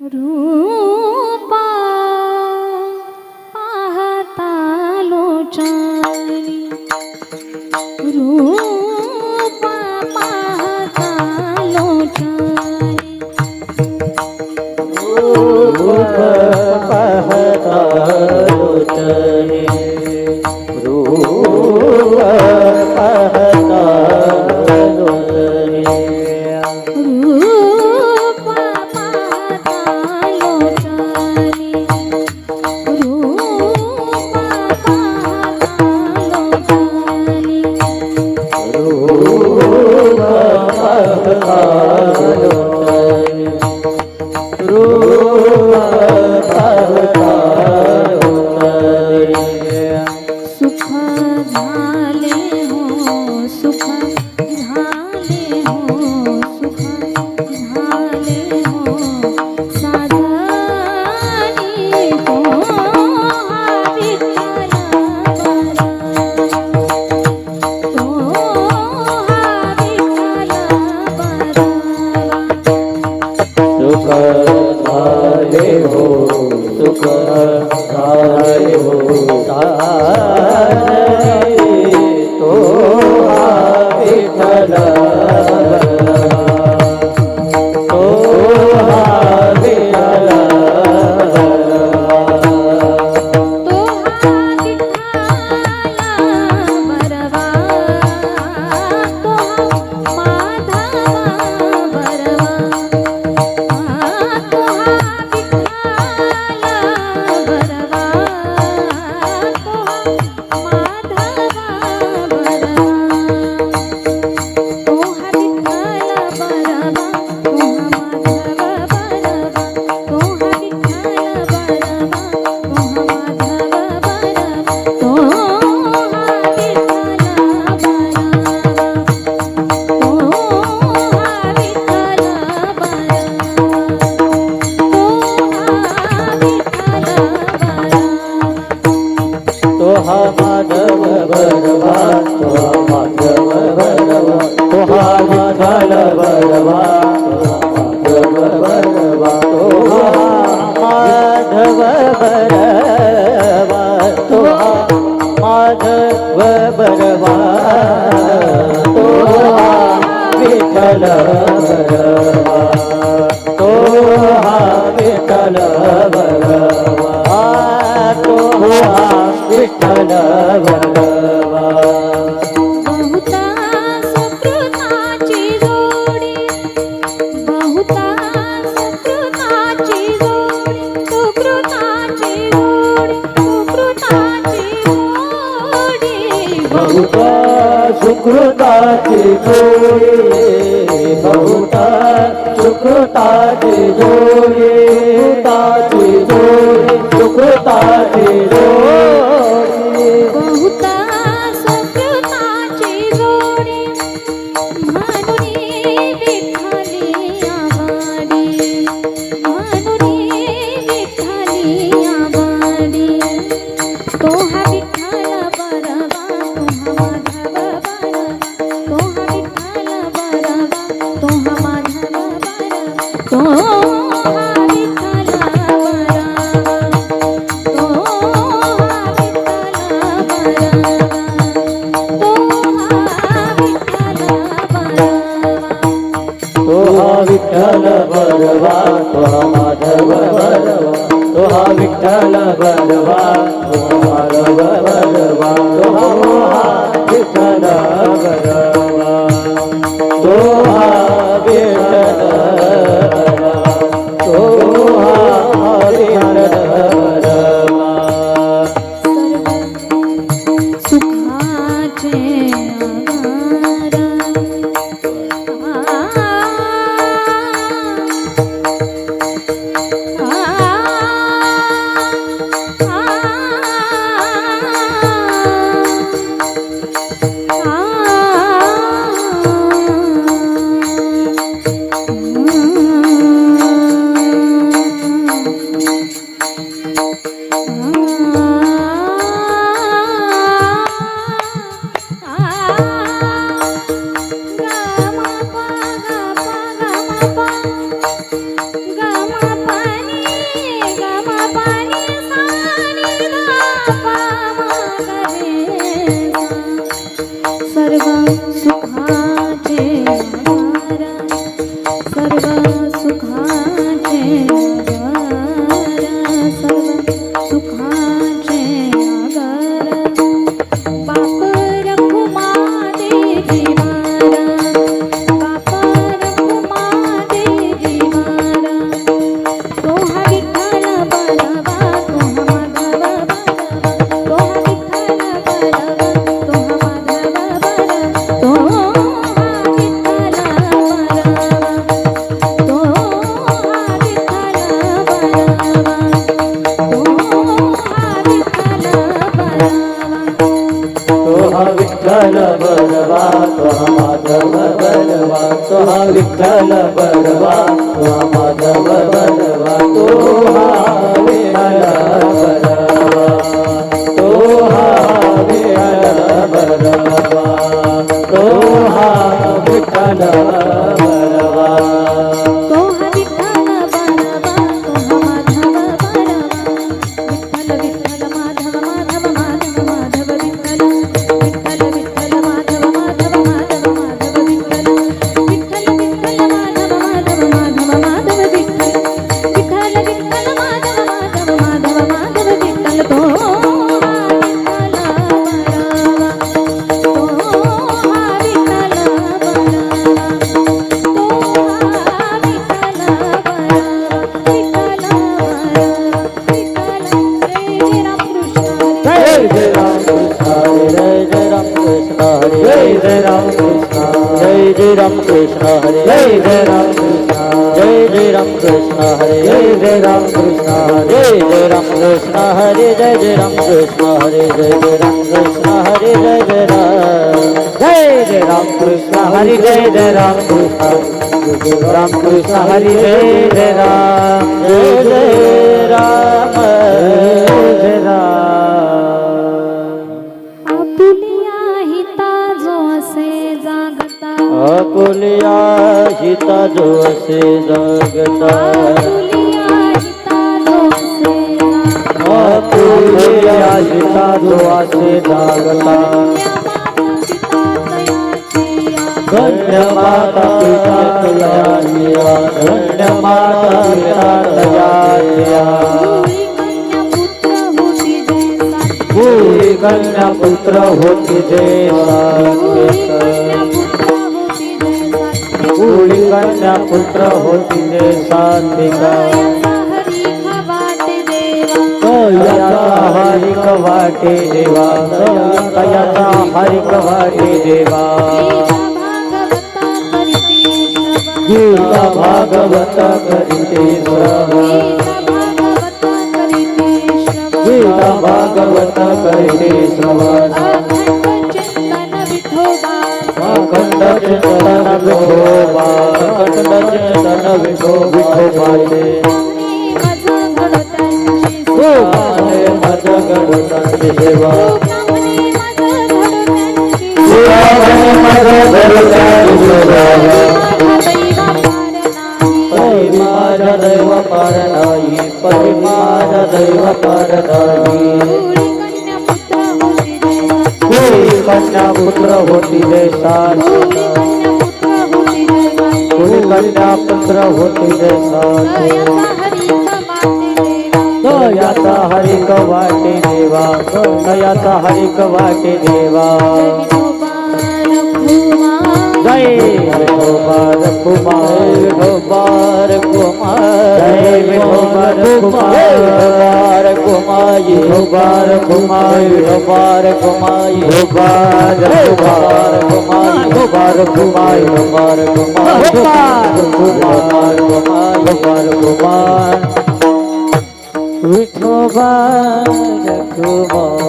रूपा पाहता लोचनी रूपा पाहता लोचनी रूपा पाहता लोचनी रूपा पाहता लोचनी रूपा पाहता लोचनी रूपा पाहता लोचनी रूपा पाहता लोचनी रूपा पाहता लोचनी सुख झाले हो सुख झाले हो सुख झाले हो साजनी तो हा विठ्ठल बरा तो हा विठ्ठल बरा सुख झाले हो सुख झाले हो साजनी तो हा विठ्ठल बरा तो हा विठ्ठल बरा तो हा विठ्ठला बरवा तो हा माधवा बरवा तो हा विठ्ठला बरवा तो हा माधवा बरवा तो हा विठ्ठला बरवा तो हा माधवा बरवा तो हा विठ्ठला बरवा तो हा माधवा बरवा तो हा विठ्ठला बरवा तो हा विठ्ठला बरवा तो हा माधव बरवा तो हा माधव बरवा तो हा माधव बरवा तो हा माधव बरवा तो हा विठ्ठल बरवा तो हा विठ्ठल बरवा तो हा विठ्ठल बरवा बहुता सुकृताची जोडी बहुता सुकृताची जोडी सुकृताची जोडी सुकृताची जोडी बहुता सुकृताची जोडी बहुता सुकृताची जोडी ताची जोडी सुकृताची जोडी बहुता सुकृताची जोडी म्हणून विठ्ठली आवाडी म्हणून विठ्ठली आवाडी तो हा विठ्ठल बरवा तो हा माधव बरवा तो हा विठ्ठल बरवा तो हा माधव बरवा तो हा विठ्ठल बरवा तो हा विठ्ठल बरवा तो हा विठ्ठल बरवा तो हा विठ्ठल बरवा तो हा माधव बरवा तो हा विठ्ठल बरवा तो हा माधव बरवा तो हा विठ्ठल बरवा तो हा विठ्ठल बरवा तो हा विठ्ठल बरवा सर्व सुखाचे आधार आ बरवा तो हा विठ्ठल बरवा तो हा विठ्ठल बरवा तो हा विठ्ठल बरवा तो हा विठ्ठल बरवा तो हा माधव बरवा विठ्ठल विठ्ठल माधव माधव माधव माधव विठ्ठल विठ्ठल विठ्ठल माधव माधव माधव माधव विठ्ठल विठ्ठल विठ्ठल माधव माधव माधव माधव विठ्ठल विठ्ठल विठ्ठल माधव माधव माधव माधव विठ्ठल तो हा विठ्ठल बरवा तो हा विठ्ठल जय जय राम कृष्ण हरे जय जय राम कृष्ण हरे जय जय राम कृष्ण जय जय राम कृष्ण हरे जय जय राम कृष्ण जय जय राम कृष्ण हरे जय जय राम कृष्ण हरे जय जय राम कृष्ण हरे जय जय राम कृष्ण हरे जय जय राम कृष्ण हरे जय जय राम कृष्ण हरे जय जय राम कृष्ण राम कृष्ण हरे जय जय राम जय जय राम जय राम आपुलिया हिता जो असे जागता आपुलिया हिता जो असे जगता आपुलिया हिता जो असे जागता आपुलिया हिता जो असे जागता धन्य माता पिता तयाचिया धन्य माता पिता तयाचिया पूरी कन्या पुत्र होती जैसा पूरी कन्या पुत्र होती जैसा तयाचा हरिक वाटे देवा तयाचा हरिक वाटे देवा गीता भागवत करीते श्रवण गीता भागवत करीते श्रवण अखंड चिंतन विठोबा अखंड चिंतन विठोबाचे सुखाने मज गणतांची सेवा सुखाने मज गणतांची सेवा माझा दैव पार नाही परी माझा दैव पार नाही कोणी कन्या पुत्र होती जैसा कोणी कन्या पुत्र होती जैसा दयाचा हरिक वाटे देवा दयाचा हरिक वाटे देवा जय विठोबार कुमार विठोबार कुमार जय विठोबार कुमार कुमार विठोबार कुमार विठोबार कुमार विठोबार कुमार कुमार विठोबार कुमार विठोबार कुमार कुमार कुमार कुमार विठोबार कुमार